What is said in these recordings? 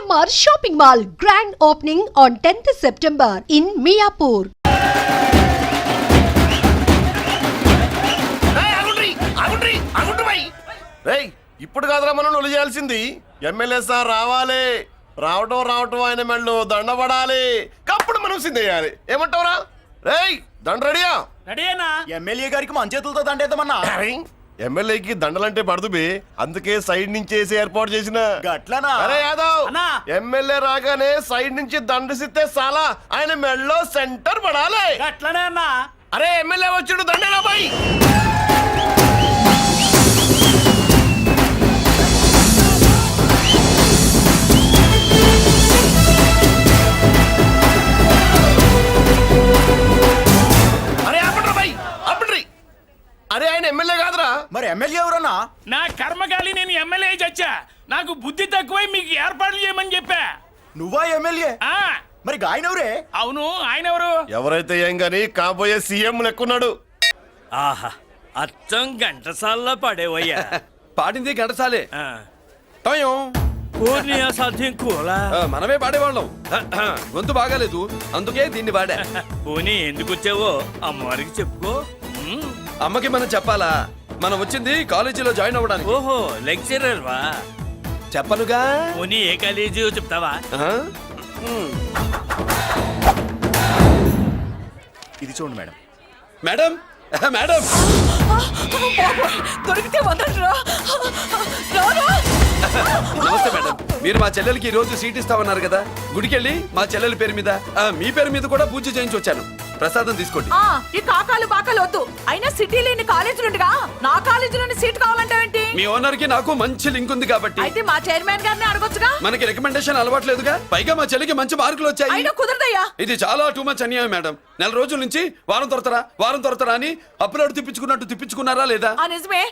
GMR Shopping Mall grand opening on 10th September in Miapur. ఇప్పుడు కాదురా మనం నొలి చేయాల్సింది. ఎమ్మెల్యే సార్ రావాలి, రావటం ఆయన మెళ్ళు దండపడాలి, కప్పుడు మనం సిందేయాలి. ఏమంటావురా? రేయ్ దండ రెడీయా? రెడీనా? ఎమ్మెల్యే గారికి మన చేతులతో దండేద్దామన్నా. ఎమ్మెల్యేకి దండలంటే పడుతుబి, అందుకే సైడ్ నుంచి వేసి ఏర్పాటు చేసిన. గట్లనా? అరే యాదవ్, అన్నా. ఎమ్మెల్యే రాగానే సైడ్ నుంచి దండసిస్తే చాలా ఆయన మెళ్ళో సెంటర్ పడాలి. అట్లనే అన్నా. అరే ఎమ్మెల్యే వచ్చాడు, దండేనా బాయ్. అరే ఆయన ఎమ్మెల్యే కాదురా. మరి ఎమ్మెల్యే ఎవరన్నా? నా కర్మకాలి, నేను ఎమ్మెల్యే చచ్చా. నాకు బుద్ధి తక్కువై మీకు ఏర్పాట్లు చేయమని చెప్పా. నువ్వా ఎమ్మెల్యే? ఆ మరి ఆయన ఎవరే? అవును, ఆయన ఎవరు? ఎవరైతే ఏం గాని కాబోయే సీఎం లెక్కున్నాడు. ఆహా, అచ్చం ఘంటసాల్లో పడేవయ్యా. పాడింది ఘంటసాలే. పూర్ణి అసాధ్యం కూలా. మనమే పాడేవాళ్ళం. గొంతు బాగాలేదు, అందుకే దీన్ని పాడా. పోనీ ఎందుకు వచ్చావో అమ్మవారికి చెప్పుకో. అమ్మకి మనం చెప్పాలా? మనం వచ్చింది కాలేజీలో జాయిన్ అవ్వడానికి. ఓహో, లెక్చరర్ వా? చెప్పనుగా. పోనీ ఏ కాలేజీ చెప్తావా? ఇది చూడండి మేడం. మేడం మేడం, దొరికితే వదలరా. నమస్తే మేడం. మీరు మా చెల్లెలకి ఈ రోజు సీట్ ఇస్తామన్నారు కదా, గుడికెళ్ళి మా చెల్లెల పేరు మీద మీ పేరు మీద కూడా పూజ చేయించి వచ్చాను. ప్రసాదం తీసుకోండి. ఈ కాకాలు బాకాలు వద్దు. అయినా సిటీలో ఇన్ని కాలేజీలు ఉండగా నా కాలేజీలోని సీట్ కావాలంటావేంటి? మీ ఓనర్ కి నాకు మంచి లింక్ ఉంది కాబట్టి. అయితే మా చైర్మన్ గారిని అడగొచ్చుగా. మనకి రికమెండేషన్ అలవాట్లేదుగా, పైగా మా చెల్లికి మంచి మార్కులు వచ్చాయి. అయినా కుదరదయ్యా. ఇది చాలా టూ మచ్ అన్యాయం మేడం. నెల రోజుల నుంచి వారం తొరతరా అని అప్లోడ్ తిప్పించుకున్నారా లేదా? నిజమే,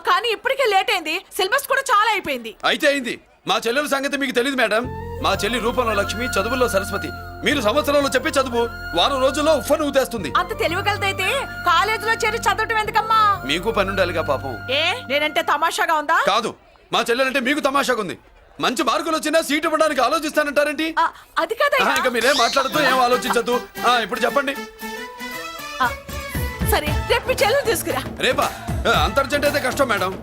కానీ ఇప్పటికే లేట్ అయింది. సిలబస్ కూడా చాలా అయిపోయింది. అయితే అయింది. మా చెల్లెల సంగతి మీకు తెలియదు మేడం. మా చెల్లి రూపంలో లక్ష్మి, చదువుల్లో సరస్వతి. మీరు సంవత్సరంలో చెప్పే చదువు వారం రోజుల్లో ఉఫ్ఫను ఊదేస్తుంది. అంత తెలివిగలదైతే కాలేజీలో చేరి చదవటం ఎందుకమ్మా? మీకు పని ఉండాలిగా పాపం. నేనంటే తమాషాగా ఉందా? కాదు, మా చెల్లెలంటే మీకు తమాషాగా ఉంది. మంచి మార్కులు వచ్చినా సీట్ ఇవ్వడానికి ఆలోచిస్తానంటారేంటి? అది కాదయ్యా. ఇంకా మీరేం మాట్లాడుతూ ఏం ఆలోచించద్దు. ఇప్పుడు చెప్పండి. సరే, రేపు మీ చెల్లెలు తీసుకురా. రేపా? అంత అర్జెంట్ అయితే కష్టం మేడం.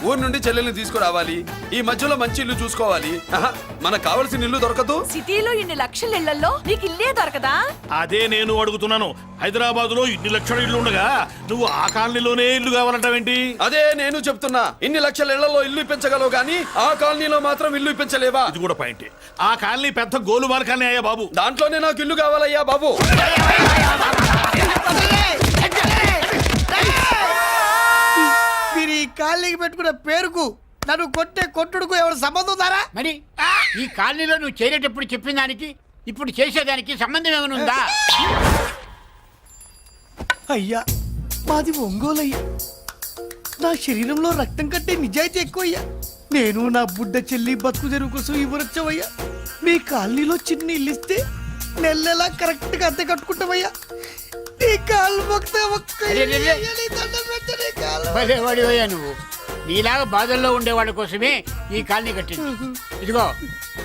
ఊరు నుండి చెల్లెల్ని తీసుకురావాలి, ఈ మధ్యలో మంచి ఇల్లు చూసుకోవాలి. మనకు కావలసిన ఇల్లు దొరకదు. సిటీలో ఇన్ని లక్షల ఇళ్లలో నీకు ఇల్లే దొరకదా? అదే నేను అడుగుతున్నాను. హైదరాబాద్ లో ఇన్ని లక్షల ఇల్లు ఉండగా నువ్వు ఆ కాలనీలోనే ఇల్లు కావాలంటావేంటి? అదే నేను చెప్తున్నా. ఇన్ని లక్షల ఇళ్లలో ఇల్లు ఇప్పించగలవు గానీ ఆ కాలనీలో మాత్రం ఇల్లు ఇప్పించలేవా? ఇది కూడా పాయింటే. ఆ కాలనీ పెద్ద గోలుమార్ కాలనీ అయ్యా బాబు. దాంట్లోనే నాకు ఇల్లు కావాలయ్యా బాబు. మీరు ఈ కాలనీకి పెట్టుకున్న పేరుకు నన్ను కొట్టే కొట్టుడుకు ఎవరు సంబంధం ఉందారా? మరి ఈ కాలనీలో నువ్వు చేరేటప్పుడు చెప్పిన దానికి ఇప్పుడు చేసేదానికి సంబంధం ఏమైనా ఉందా? అయ్యా, మాది ఒంగోలు అయ్యా. నా శరీరంలో రక్తం కట్టే నిజాయితీ ఎక్కువయ్యా. నేను నా బుడ్డ చెల్లి బతుకు తెరువు కోసం ఇవ్వరొచ్చావయ్యా. మీ కాలనీలో చిన్న ఇల్లు ఇస్తే నెలలా కరెక్ట్ గా అద్దె కట్టుకుంటామయ్యా. భలేవాడివయ్యా నువ్వు. నీలాగా బాధల్లో ఉండేవాళ్ళ కోసమే ఈ కాలనీ కట్టింది. ఇదిగో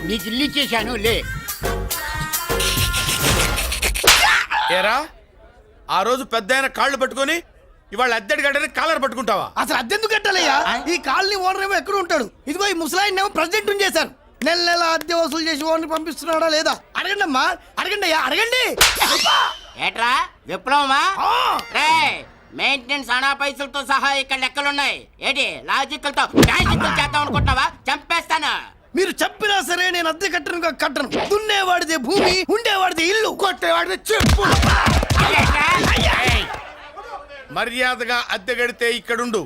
నీకు ఇల్లు ఇచ్చేశాను, లే. ఏరా, ఆ రోజు పెద్ద కాళ్ళు పట్టుకొని ఇవాళ అద్దెడి గడ్డని కాలర్ పట్టుకుంటావా? అసలు అద్దెందుకు కట్టాలయ్యా? ఈ కాలనీ ఓనర్ ఏమో ఎక్కడ ఉంటాడు? ఇదిగో ఈ ముసలాయిని ఏమో ప్రెసిడెంట్ చేశారు. నెల అద్దె వసూలు చేసి ఓనర్ పంపిస్తున్నాడా లేదా అడగండి అమ్మా. అడగండి అయ్యా, అడగండి. ఏట్రా విప్లవమా? మెయింటెనెన్స్ అనా పైసలతో సహా ఇక్కడ లెక్కలున్నాయి. ఏంటి లాజికల్ తో చేద్దాం అనుకుంటున్నావా? చంపేస్తాను. మీరు చెప్పినా సరే నేను అద్దె కట్టను. దున్నేవాడిదే భూమి, ఉండేవాడిదే ఇల్లు, కొట్టేవాడిదే చెప్పు. మర్యాదగా అద్దె గడితే ఇక్కడుండు,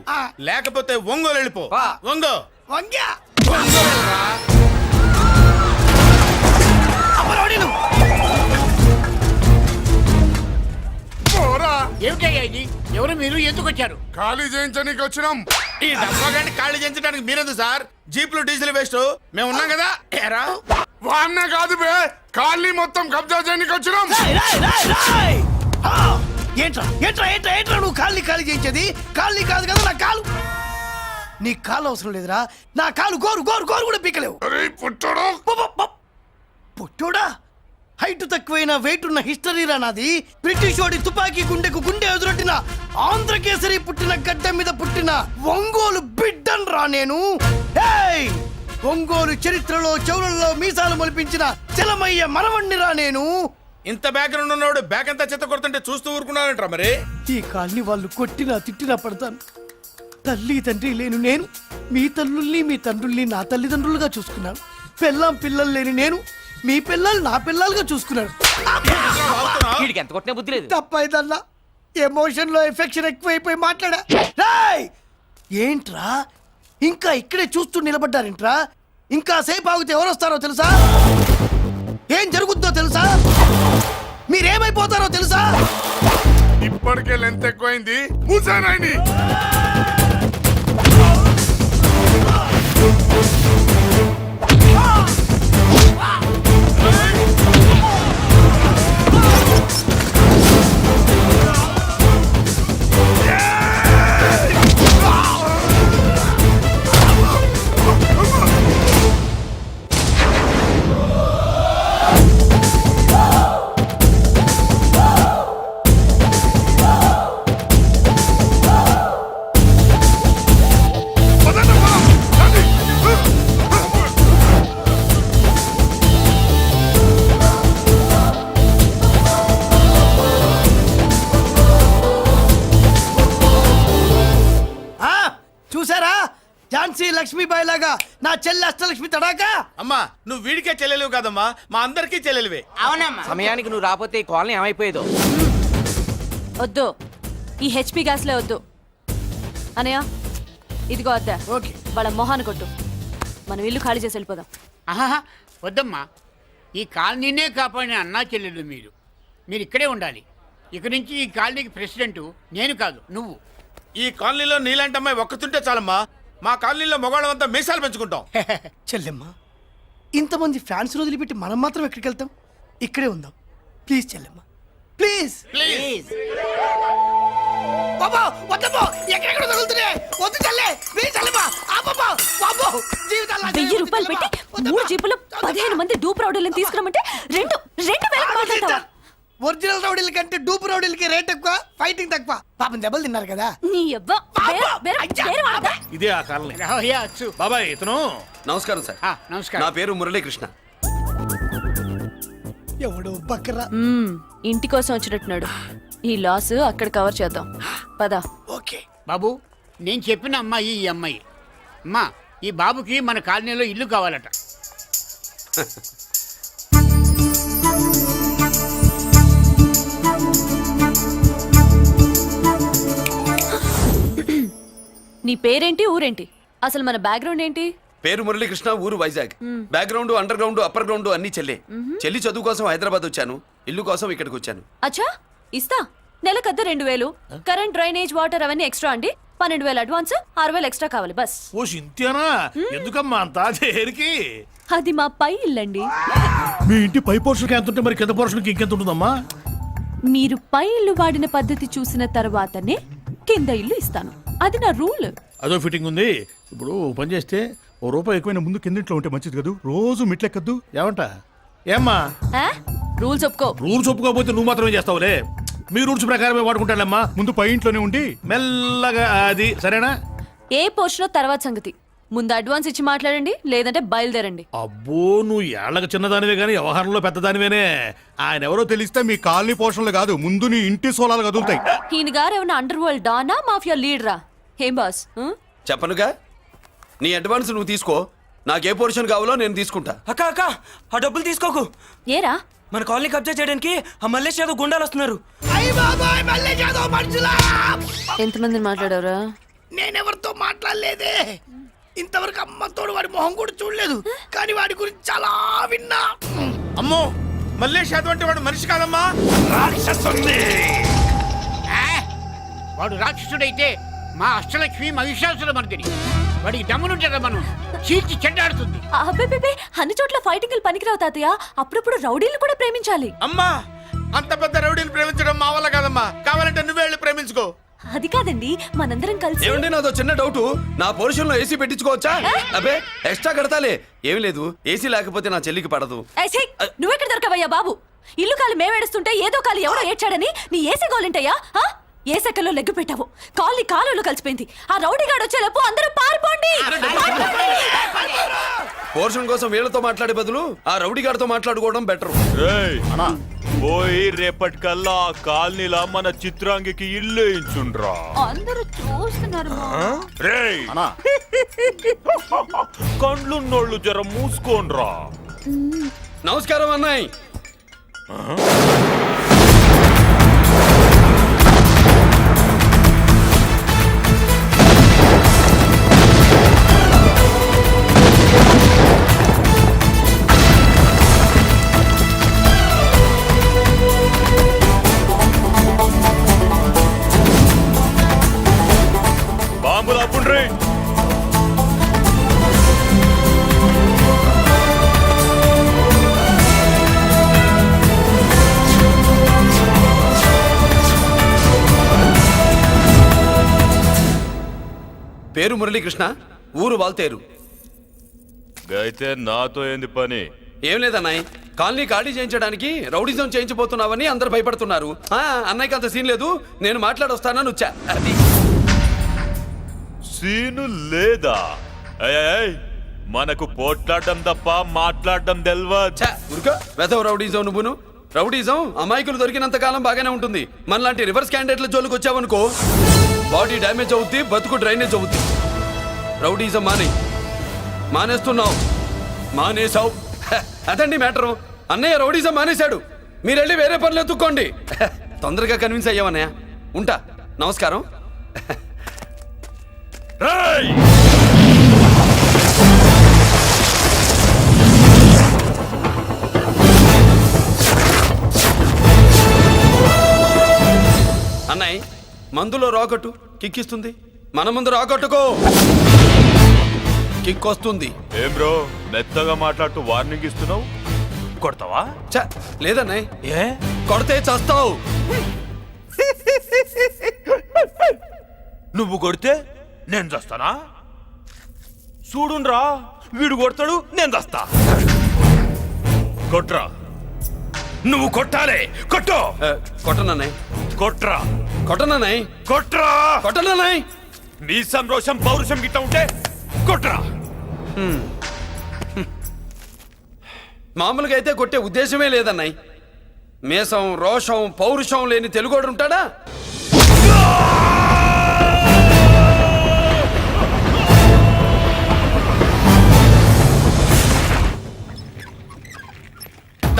లేకపోతే ఒంగోలు వెళ్ళిపో. ఒంగో వంగ్యా ఏమిటయ్యా ఇది? ఎవరు మీరు? ఎందుకు వచ్చారు? ఖాళీ చేయించడానికి వచ్చినాం. ఈ డబ్బా గంట ఖాళీ చేయించడానికి మీరెందు సార్? జీప్లు డీజిల్ వేస్ట్, మేము ఉన్నాం కదా. ఏరా వాన్న కాదు బే, ఖాళీ మొత్తం కబ్జా చేయడానికి వచ్చినాం. ఏంట్రా నువ్వు కాలనీ ఖాళీ చేయించేది? కాలనీ కాదు కదా నా కాలు. నీ కాలు అవసరం లేదురా, నా కాలు గోరు కూడా పీకలేవు. హైట్ తక్కువైన వెయిట్ ఉన్న హిస్టరీ నాది. బ్రిటిష్ వాడి తుపాకీ గుండెకు గుండె ఎదురొట్టిన ఆంధ్రకేసరి పుట్టిన గడ్డ మీద పుట్టిన ఒంగోలు బిడ్డన్ రా నేను. ఏయ్! ఒంగోలు చరిత్రలో చౌరల్లో మీసాలు మొలిపించిన చలమయ్య మనవణ్ణి రా నేను. ఇంత బ్యాక్గ్రౌండ్ ఉన్నవాడు బ్యాక్ అంతా చెత్త కొడుతుంటే చూస్తూ ఊరుకున్నాడంట మరి. ఈ కాల్ని వాళ్ళు కొట్టినా తిట్టినా పడతాను. తల్లి తండ్రి లేను నేను మీ తల్లుల్ని మీ తండ్రుల్ని నా తల్లిదండ్రులుగా చూసుకున్నాను. పిల్లం పిల్లలు లేని నేను మీ పిల్లలు నా పిల్లలుగా చూసుకున్నాను. వీడికి ఎంత కొట్టినా బుద్ధి లేదు. తప్పైదల్లా ఎమోషన్ లో ఎఫెక్షన్ ఎక్కువైపోయి మాట్లాడా. రేయ్! ఏంట్రా ఇంకా ఇక్కడే చూస్తూ నిలబడ్డారేంట్రా? ఇంకా సేపు ఆగితే ఎవరు వస్తారో తెలుసా? ఏం జరుగుద్దో తెలుసా? మీరేమైపోతారో తెలుసా? ఇప్పటికే లెంత్ ఎక్కువైంది. మూసానాయని ఆ, చూసారా ఝాన్సీ లక్ష్మీబాయి లాగా నా చెల్లి అష్టలక్ష్మి తడాకా. అమ్మా నువ్వు వీడికే చెల్లెలివి కాదమ్మా, మా అందరికీ చెల్లెలివే. అవునమ్మా. సమయానికి నువ్వు రాకపోతే ఈ కాలనీ ఏమైపోయేదో. వద్దు, ఈ హెచ్పి గ్యాస్లే వద్దు. అనయ్య ఇదిగో అద్దా, ఓకే వాళ్ళ మొహాన్ని కొట్టు. మనం ఇల్లు ఖాళీ చేసి వెళ్ళిపోదాం. ఆహా, వద్దమ్మా. ఈ కాలనీనే కాపాడిన అన్నా చెల్లెలు మీరు. మీరు ఇక్కడే ఉండాలి. ఇక నుంచి ఈ కాలనీకి ప్రెసిడెంట్ నేను కాదు, నువ్వు. ఈ కాలనీలో నీలాంటి అమ్మాయి ఒక్కతుంటే చాలమ్మా. మా కాలనీలో మగవాళ్ళంతా మీసాలు పెంచుకుంటాం. చెల్లెమ్మ, ఇంతమంది ఫ్యాన్స్ వదిలిపెట్టి మనం మాత్రం ఎక్కడికి వెళ్తాం? ఇక్కడే ఉందాం ప్లీజ్ చెల్లెమ్మ, ప్లీజ్. ప్లీజ్. బాబా వద్దమ్మో, ఎక్కడెక్కడ తగులుతున్నాయి. వద్దు చెల్లె, ప్లీజ్ చెల్లెమ్మ. అబ్బబ్బో, బాబో, జీవితాల్లో 1000 రూపాయలు పెట్టి 3 జీపులు 15 మంది డూప్ రౌడీలను తీసుకురమ్మంటే 2,000 మాట్లాడతావా? ఒరిజినల్ రౌడీల కంటే డూప్ రౌడీలకి రేట్ ఎక్కువ, ఫైటింగ్ తక్కువ. పాపం దెబ్బలు తిన్నారు కదా. నీ అవ్వ వేరే వాడదా? ఇదే ఆ కాలనీ. రావయ్యా, అచ్చు. బాబాయ్ ఇతను నమస్కారం సార్. ఆ, నా నమస్కారం. పేరు మురళీకృష్ణ. ఎవడో బక్కరా. ఇంటి కోసం వచ్చినట్టున్నాడు. ఈ లాస్ అక్కడ కవర్ చేద్దాం. పద. ఓకే బాబు, నేను చెప్పిన అమ్మాయి ఈ అమ్మాయి. అమ్మా, ఈ బాబుకి మన కాలనీలో ఇల్లు కావాలట. నీ పేరేంటి, ఊరేంటి, అసలు మన బ్యాక్గ్రౌండ్ ఏంటి? పేరు మురళీకృష్ణ, ఊరు Vizag. Background under ground upper ground అన్ని చెల్లె. చెల్లి చదువు కోసం హైదరాబాద్ వచ్చాను, ఇల్లు కోసం ఇక్కడికి వచ్చాను. అచ్చా, ఇస్తా. నెలకద్ద 2000, కరెంట్, డ్రైనేజ్, వాటర్ అవన్నీ ఎక్స్ట్రా అండి. 12,000 అడ్వాన్స్, 6,000 ఎక్స్ట్రా కావాలి బస్. ఓ సింత్యానా, ఎందుకమ్మా అంతా చేరికి? అది మా పై ఇల్లండి. మీ ఇంటి పై పోర్షన్కి ఎంత ఉంటే మరి కింద పోర్షన్కి ఇంకెంత ఉంటుందమ్మా? మీరు పై ఇల్లు వాడిన పద్ధతి చూసిన తర్వాతనే కింద ఇల్లు ఇస్తాను. అది నా రూల్. అదో ఫిట్టింగ్ ఉంది. ఇప్పుడు ఓ పని చేస్తే ఓ రూపాయి ఎక్కువైనా ముందు కిందింట్లో ఉంటే మంచిది కదా, రోజు మిట్లెక్కద్దు. ఏమంట? ఏమ్మా రూల్స్ ఒప్పుకో. రూల్స్ ఒప్పుకోకపోతే నువ్వు మాత్రమే చేస్తావులే. మీ రూల్స్ ప్రకారమే వాడుకుంటానమ్మా. ముందు పై ఇంట్లోనే ఉండి మెల్లగా అది, సరేనా? ఏ పోర్షన్ తర్వాత సంగతి. ముందు అడ్వాన్స్ ఇచ్చి మాట్లాడండి, లేదంటే బయలుదేరండి. అబ్బో, నువ్వు ఏళ్ళకి చిన్నదానివే కానీ వ్యవహారంలో పెద్దదానివేనే. ఆయన ఎవరో తెలిస్తే మీ కాలనీ పోషణలు కాదు, ముందు నీ ఇంటి సోలాలు కదులుతాయి. ఈయన గారు ఏమన్నా అండర్ వరల్డ్ డానా, మాఫియా లీడరా? ఏం బాస్? చెప్పనుగా, నీ అడ్వాన్స్ నువ్వు తీసుకో, నాకు ఏ పోర్షన్ కావాలో నేను తీసుకుంటా. అక్క అక్క, ఆ డబ్బులు తీసుకోకు. ఏరా? మన కాలనీ కబ్జా చేయడానికి ఆ మల్లేష్ యాదవ్ గుండాలు వస్తున్నారు. అయ్య బాబాయ్, మళ్ళీ చదువు మనుషులా. ఎంతమంది మాట్లాడారా? నేనెవరితో మాట్లాడలేదే. ఇంతవరకు అమ్మతోడు వాడి మొహం కూడా చూడలేదు, కానీ వాడి గురించి చాలా విన్నా. అమ్మో, మల్లేష్ యాదవ్ అంటే వాడు మనిషి కాదమ్మా, రాక్షసుని. వాడు రాక్షసుడైతే మా అష్టలక్ష్మి మహిషాసుల మర్దిని. వాడికి దమ్మునుంటారా మనం చీల్చి చెడ్డాడుతుంది. అబ్బే, అన్ని చోట్ల ఫైటింగ్ పనికిరావు తాతయ్య. అప్పుడప్పుడు రౌడీలు కూడా ప్రేమించాలి. అమ్మా, అంత పెద్ద రౌడీని ప్రేమించడం మా వల్ల కాదమ్మా. కావాలంటే నువ్వే వెళ్ళి ప్రేమించుకో. అది కాదండి మనందరం కలిసి ఏమండి నాదో చిన్న డౌట్ నా పోర్షన్ లో ఏసీ పెట్టించుకోవచ్చా అబ్బే ఎక్స్ట్రా కడతాలే ఏం లేదు ఏసీ లేకపోతే నా చెల్లికి పడదు ఏయ్, ఛీ! నువ్వెక్కడ దొరకవయ్యా బాబు ఇల్లు కాలు మేమేడుస్తుంటే ఏదో కాలు ఎవడో ఏడ్చాడని నీ ఏసీ గోలింటయ్యా ఏ సెకల్లో లెగ్గు పెట్టావు కాలి కాలులో కలిసిపోయింది ఆ రౌడీగాడు వచ్చేలోపు అందరూ పారిపోండి పోర్షన్ కోసం వీళ్ళతో మాట్లాడే బదులు ఆ రౌడీ గారితో మాట్లాడుకోవడం బెటర్ పోయి రేపటికల్లా కాలనీలా మన చిత్రాంగికి ఇల్లు వేయించుండ్రా అందరూ చూస్తున్నారు రేయ్ కండ్లున్నోళ్ళు జర మూసుకోండ్రా నమస్కారం అన్నాయ్ బాంబులు అప్పుండ్రీ పేరు మురళీకృష్ణ ఊరు వాల్తేరు అయితే నాతో ఏంది పని ఏం లేదన్నాయ్ కాలనీ ఖాళీ చేయించడానికి రౌడిజం చేయించబోతున్నావని అందరు భయపడుతున్నారు అన్నయ్యకి అంత సీన్ లేదు నేను మాట్లాడొస్తానని వచ్చా అది సీను లేదా ఏయ్, మనకు పోట్లాడడం తప్ప మాట్లాడడం తెల్వా వెధవ రౌడీజం నువ్వును రౌడీజం అమాయకులు దొరికినంత కాలం బాగానే ఉంటుంది మనలాంటి రివర్స్ క్యాండిడేట్ల జోలికి వచ్చావనుకో బాడీ డ్యామేజ్ అవుద్ది బతుకు డ్రైనేజ్ అవుద్ది రౌడీజం మానేస్తున్నావు మానేసావు అదండి మ్యాటరు అన్నయ్య రౌడీజం మానేశాడు మీరెళ్ళి వేరే పనులు ఎత్తుక్కోండి తొందరగా కన్విన్స్ అయ్యావన్నయ్య ఉంటా నమస్కారం రేయ్! అన్నయ్య మందులో రాకట్టు కిక్కిస్తుంది మన ముందు రాకట్టుకో కిక్ వస్తుంది ఏం బ్రో మెత్తగా మాట్లాడుతూ వార్నింగ్ ఇస్తున్నావు కొడతావా లేదన్నయ్య ఏ కొడితే చస్తావు నువ్వు కొడితే నేను చస్తానా చూడుండ్రా వీడు కొడతాడు నేను చస్తా కొట్రా నువ్వు కొట్టాలే కొట్టు కొట్టనన్నయ్య కొట్రా కొట్టనన్నయ్య కొట్రా కొట్టనన్నయ్య నీ సంతోషం పౌరుషం గిట్ట ఉంటే కొట్రా మామూలుగా అయితే కొట్టే ఉద్దేశమే లేదన్నయ్య మేషం రోషం పౌరుషం లేని తెలుగోడు ఉంటాడా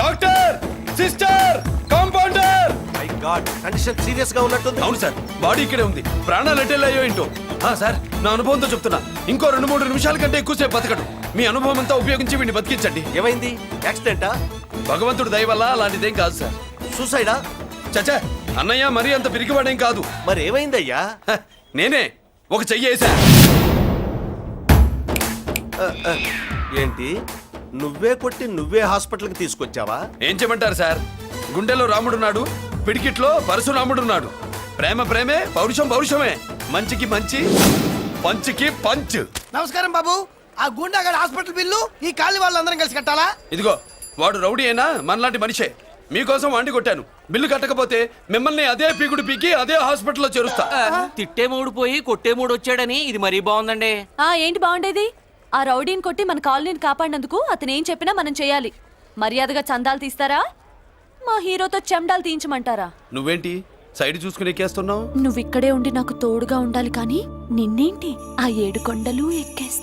doctor sister compounder condition serious గా ఉన్నట్టుంది. అవును సార్ బాడీ ఇక్కడే ఉంది ప్రాణాలు ఎట్టెళ్ళాయో ఏంటో సార్ నా అనుభవంతో చెప్తున్నా ఇంకో 2-3 నిమిషాల కంటే ఎక్కువసేపు బతకడు మీ అనుభవం అంతా ఉపయోగించి వీడిని బతికించండి ఏమైంది? యాక్సిడెంటా? భగవంతుడు దయ వల్ల అలాంటిదేం కాదు సార్ సూసైడా? చచ్చా అన్నయ్య మరీ అంత పిరికివాడేం కాదు మరి ఏమైందయ్యా? నేనే ఒక చెయ్యేసా ఏంటి నువ్వే కొట్టి నువ్వే హాస్పిటల్కి తీసుకొచ్చావా? ఏం చేయమంటారు సార్ గుండెలో రాముడున్నాడు పిడికిట్లో పరశురాముడున్నాడు ప్రేమ ప్రేమే పౌరుషం పౌరుషమే మంచికి మంచి పంచికి పంచ్ నమస్కారం బాబు ఆ గుండాగడ్ హాస్పిటల్ బిల్లు ఈ కాలి వాళ్ళందరం కలిసి కట్టాలా? ఇదిగో వాడు రౌడీ అయినా మనలాంటి మనిషే మీకోసం వండి కొట్టాను బిల్లు కట్టకపోతే మిమ్మల్ని అదే పీకుడు పీకి అదే హాస్పిటల్లో చేరుస్తా తిట్టే మూడు పోయి కొట్టే మూడు వచ్చాడని ఇది మరీ బాగుందండి ఏంటి బాగుండేది ఆ రౌడీని కొట్టి మన కాలనీని కాపాడినందుకు అతను ఏం చెప్పినా మనం చేయాలి మర్యాదగా చందాలు తీస్తారా మా హీరోతో చెండాలు తీయించమంటారా? నువ్వేంటి సైడ్ చూసుకుని ఎక్కేస్తున్నావు నువ్విక్కడే ఉండి నాకు తోడుగా ఉండాలి కానీ నిన్నేంటి ఆ 7 కొండలు ఎక్కేస్తా